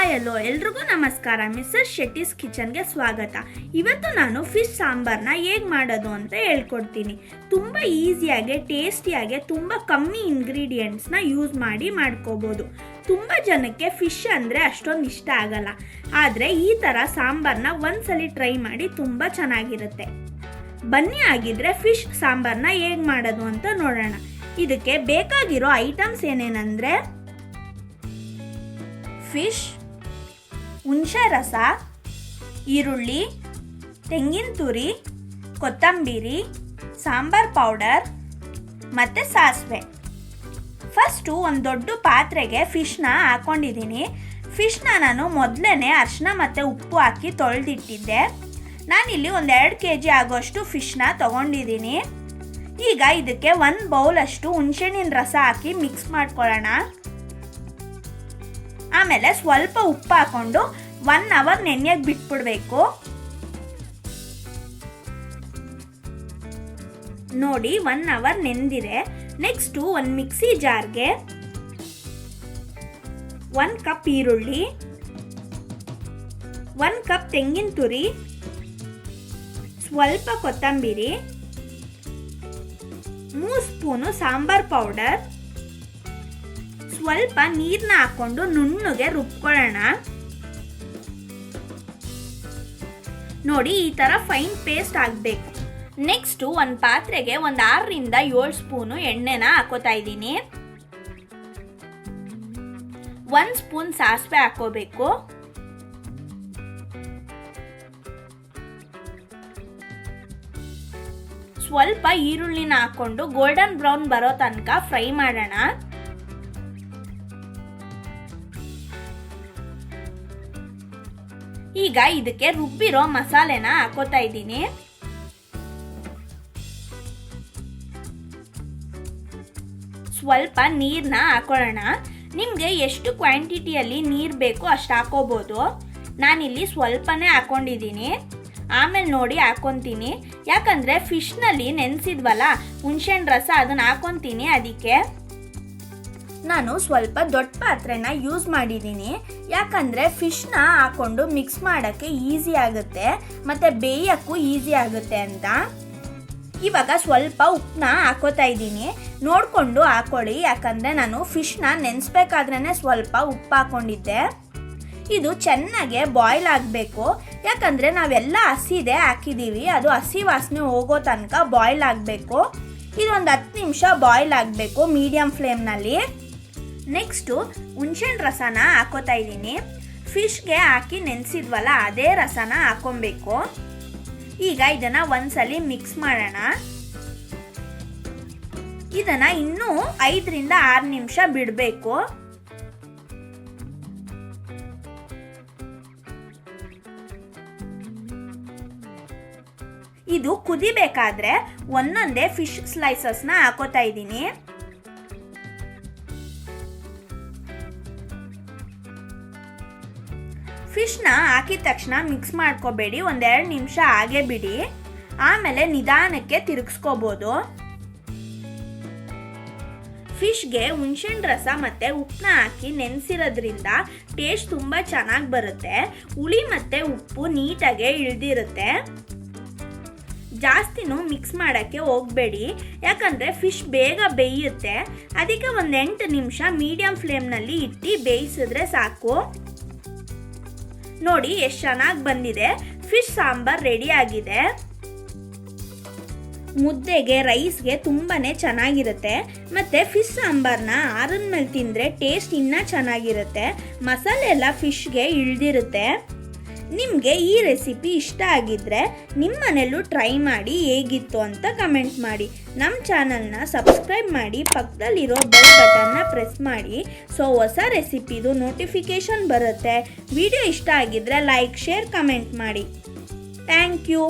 Hi hello ಎಲ್ರಿಗೂ ನಮಸ್ಕಾರ. Missus Shetty's ಕಿಚನ್ಗೆ ಸ್ವಾಗತ. ಇವತ್ತು ನಾನು ಫಿಶ್ ಸಾಂಬಾರನ್ನ ಹೇಗೆ ಮಾಡೋದು ಅಂತ ಹೇಳ್ಕೊಡ್ತೀನಿ. ತುಂಬ ಈಸಿಯಾಗಿ ಟೇಸ್ಟಿಯಾಗಿ ತುಂಬ ಕಮ್ಮಿ ಇಂಗ್ರೀಡಿಯೆಂಟ್ಸ್ನ ಯೂಸ್ ಮಾಡಿ ಮಾಡ್ಕೋಬೋದು. ತುಂಬ ಜನಕ್ಕೆ ಫಿಶ್ ಅಂದರೆ ಅಷ್ಟೊಂದು ಇಷ್ಟ ಆಗಲ್ಲ, ಆದರೆ ಈ ಥರ ಸಾಂಬಾರನ್ನ ಒಂದ್ಸಲಿ ಟ್ರೈ ಮಾಡಿ ತುಂಬ ಚೆನ್ನಾಗಿರುತ್ತೆ. ಬನ್ನಿ ಆಗಿದ್ರೆ ಫಿಶ್ ಸಾಂಬಾರನ್ನ ಹೇಗೆ ಮಾಡೋದು ಅಂತ ನೋಡೋಣ. ಇದಕ್ಕೆ ಬೇಕಾಗಿರೋ ಐಟಮ್ಸ್ ಏನೇನಂದರೆ ಫಿಶ್, ಹುಣಸೆ ರಸ, ಈರುಳ್ಳಿ, ತೆಂಗಿನ ತುರಿ, ಕೊತ್ತಂಬರಿ, ಸಾಂಬಾರ್ ಪೌಡರ್ ಮತ್ತು ಸಾಸಿವೆ. ಫಸ್ಟು ಒಂದು ದೊಡ್ಡ ಪಾತ್ರೆಗೆ ಫಿಶ್ನ ಹಾಕ್ಕೊಂಡಿದ್ದೀನಿ. ಫಿಶ್ನ ನಾನು ಮೊದಲೇ ಅರಿಶಿನ ಮತ್ತು ಉಪ್ಪು ಹಾಕಿ ತೊಳೆದಿಟ್ಟಿದ್ದೆ. ನಾನಿಲ್ಲಿ ಒಂದು 2 kg ಆಗೋಷ್ಟು ಫಿಶ್ನ ತೊಗೊಂಡಿದ್ದೀನಿ. ಈಗ ಇದಕ್ಕೆ 1 ಬೌಲಷ್ಟು ಹುಣಸೆಹಣ್ಣಿನ ರಸ ಹಾಕಿ ಮಿಕ್ಸ್ ಮಾಡ್ಕೊಳ್ಳೋಣ. ಆಮೇಲೆ ಸ್ವಲ್ಪ ಉಪ್ಪು ಹಾಕೊಂಡು 1 hour ನೆನೆಯಕ್ಕೆ ಬಿಟ್ಬಿಡ್ಬೇಕು. ನೋಡಿ 1 hour ನೆಂದಿದೆ. ನೆಕ್ಸ್ಟು ಒಂದು ಮಿಕ್ಸಿ ಜಾರ್ಗೆ 1 ಕಪ್ ಈರುಳ್ಳಿ, 1 ಕಪ್ ತೆಂಗಿನ ತುರಿ, ಸ್ವಲ್ಪ ಕೊತ್ತಂಬರಿ, 3 ಸ್ಪೂನು ಸಾಂಬಾರ್ ಪೌಡರ್, ಸ್ವಲ್ಪ ನೀರನ್ನ ಹಾಕೊಂಡು ನುಣ್ಣಗೆ ರುಬ್ಕೊಳ್ಳೋಣ. ನೋಡಿ ಈ ತರ ಫೈನ್ ಪೇಸ್ಟ್ ಆಗಬೇಕು. ನೆಕ್ಸ್ಟ್ ಒಂದು ಪಾತ್ರೆಗೆ ಒಂದು 6 ರಿಂದ 7 ಸ್ಪೂನು ಎಣ್ಣೆನ ಹಾಕೋತಾ ಇದ್ದೀನಿ. 1 ಸ್ಪೂನ್ ಸಾಸಿವೆ ಹಾಕೋಬೇಕು. ಸ್ವಲ್ಪ ಈರುಳ್ಳಿನ ಹಾಕೊಂಡು ಗೋಲ್ಡನ್ ಬ್ರೌನ್ ಬರೋ ತನಕ ಫ್ರೈ ಮಾಡೋಣ. ಈಗ ಇದಕ್ಕೆ ರುಬ್ಬಿರೋ ಮಸಾಲೆನ ಹಾಕೋತಾ ಇದ್ದೀನಿ. ಸ್ವಲ್ಪ ನೀರನ್ನ ಹಾಕೊಳ್ಳೋಣ. ನಿಮಗೆ ಎಷ್ಟು ಕ್ವಾಂಟಿಟಿಯಲ್ಲಿ ನೀರು ಬೇಕೋ ಅಷ್ಟು ಹಾಕೋಬೋದು. ನಾನಿಲ್ಲಿ ಸ್ವಲ್ಪನೇ ಹಾಕೊಂಡಿದ್ದೀನಿ. ಆಮೇಲೆ ನೋಡಿ ಹಾಕೊತೀನಿ, ಯಾಕಂದರೆ ಫಿಶ್ನಲ್ಲಿ ನೆನೆಸಿದ್ವಲ್ಲ ಹುಣಸೆಹಣ್ಣು ರಸ ಅದನ್ನು ಹಾಕೊತೀನಿ. ಅದಕ್ಕೆ ನಾನು ಸ್ವಲ್ಪ ದೊಡ್ಡ ಪಾತ್ರೆನ ಯೂಸ್ ಮಾಡಿದ್ದೀನಿ, ಯಾಕಂದರೆ ಫಿಶ್ನ ಹಾಕೊಂಡು ಮಿಕ್ಸ್ ಮಾಡೋಕ್ಕೆ ಈಸಿ ಆಗುತ್ತೆ ಮತ್ತು ಬೇಯೋಕ್ಕೂ ಈಸಿ ಆಗುತ್ತೆ ಅಂತ. ಇವಾಗ ಸ್ವಲ್ಪ ಉಪ್ಪನ್ನ ಹಾಕೋತಾ ಇದ್ದೀನಿ. ನೋಡಿಕೊಂಡು ಹಾಕೊಳ್ಳಿ, ಯಾಕಂದರೆ ನಾನು ಫಿಶ್ನ ನೆನೆಸ್ಬೇಕಾದ್ರೇ ಸ್ವಲ್ಪ ಉಪ್ಪು ಹಾಕ್ಕೊಂಡಿದ್ದೆ. ಇದು ಚೆನ್ನಾಗೆ ಬಾಯ್ಲ್ ಆಗಬೇಕು, ಯಾಕಂದರೆ ನಾವೆಲ್ಲ ಹಸಿದೆ ಹಾಕಿದ್ದೀವಿ, ಅದು ಹಸಿ ವಾಸನೆ ಹೋಗೋ ತನಕ ಬಾಯ್ಲ್ ಆಗಬೇಕು. ಇದೊಂದು 10 ನಿಮಿಷ ಬಾಯ್ಲ್ ಆಗಬೇಕು ಮೀಡಿಯಮ್ ಫ್ಲೇಮ್ನಲ್ಲಿ. ನೆಕ್ಸ್ಟು ಹುಣಸೆಹಣ್ಣು ರಸನ ಹಾಕೋತಾ ಇದ್ದೀನಿ. ಫಿಶ್ಗೆ ಹಾಕಿ ನೆನೆಸಿದ್ವಲ್ಲ ಅದೇ ರಸನ ಹಾಕೊಬೇಕು. ಈಗ ಇದನ್ನು ಒಂದ್ಸಲಿ ಮಿಕ್ಸ್ ಮಾಡೋಣ. ಇದನ್ನು ಇನ್ನೂ 5 ರಿಂದ 6 ನಿಮಿಷ ಬಿಡಬೇಕು. ಇದು ಕುದಿಬೇಕಾದ್ರೆ ಒಂದೊಂದೇ ಫಿಶ್ ಸ್ಲೈಸಸ್ನ ಹಾಕೋತಾ ಇದ್ದೀನಿ. ಫಿಶ್ನ ಹಾಕಿದ ತಕ್ಷಣ ಮಿಕ್ಸ್ ಮಾಡ್ಕೋಬೇಡಿ, 1-2 ನಿಮಿಷ ಹಾಗೆ ಬಿಡಿ. ಆಮೇಲೆ ನಿಧಾನಕ್ಕೆ ತಿರುಗಿಸ್ಕೋಬೋದು. ಫಿಶ್ಗೆ ಹುಣಸೆಹಣ್ಣು ರಸ ಮತ್ತು ಉಪ್ಪನ್ನ ಹಾಕಿ ನೆನೆಸಿರೋದ್ರಿಂದ ಟೇಸ್ಟ್ ತುಂಬ ಚೆನ್ನಾಗಿ ಬರುತ್ತೆ. ಹುಳಿ ಮತ್ತು ಉಪ್ಪು ನೀಟಾಗೆ ಇಳಿದಿರುತ್ತೆ. ಜಾಸ್ತಿನೂ ಮಿಕ್ಸ್ ಮಾಡೋಕ್ಕೆ ಹೋಗಬೇಡಿ, ಯಾಕಂದರೆ ಫಿಶ್ ಬೇಗ ಬೇಯುತ್ತೆ. ಅದಕ್ಕೆ ಒಂದು 8 ನಿಮಿಷ ಮೀಡಿಯಮ್ ಫ್ಲೇಮ್ನಲ್ಲಿ ಇಟ್ಟು ಬೇಯಿಸಿದ್ರೆ ಸಾಕು. ನೋಡಿ ಎಷ್ಟು ಚೆನ್ನಾಗಿ ಬಂದಿದೆ. ಫಿಶ್ ಸಾಂಬಾರ್ ರೆಡಿ ಆಗಿದೆ. ಮುದ್ದೆಗೆ, ರೈಸ್ಗೆ ತುಂಬಾ ಚೆನ್ನಾಗಿರುತ್ತೆ. ಮತ್ತು ಫಿಶ್ ಸಾಂಬಾರನ್ನ ಆರಿದ ಮೇಲೆ ತಿಂದರೆ ಟೇಸ್ಟ್ ಇನ್ನೂ ಚೆನ್ನಾಗಿರುತ್ತೆ. ಮಸಾಲೆ ಎಲ್ಲ ಫಿಶ್ಗೆ ಇಳಿದಿರುತ್ತೆ. ನಿಮಗೆ ಈ ರೆಸಿಪಿ ಇಷ್ಟ ಆಗಿದ್ದರೆ ನಿಮ್ಮ ಮನೆಯಲ್ಲೂ ಟ್ರೈ ಮಾಡಿ ಹೇಗಿತ್ತು ಅಂತ ಕಮೆಂಟ್ ಮಾಡಿ. ನಮ್ಮ ಚಾನಲ್ನ ಸಬ್ಸ್ಕ್ರೈಬ್ ಮಾಡಿ, ಪಕ್ಕದಲ್ಲಿರೋ ಬೆಲ್ ಬಟನ್ನ ಪ್ರೆಸ್ ಮಾಡಿ. ಸೊ ಹೊಸ ರೆಸಿಪಿದು ನೋಟಿಫಿಕೇಷನ್ ಬರುತ್ತೆ. ವಿಡಿಯೋ ಇಷ್ಟ ಆಗಿದ್ದರೆ ಲೈಕ್, ಶೇರ್, ಕಮೆಂಟ್ ಮಾಡಿ. Thank you.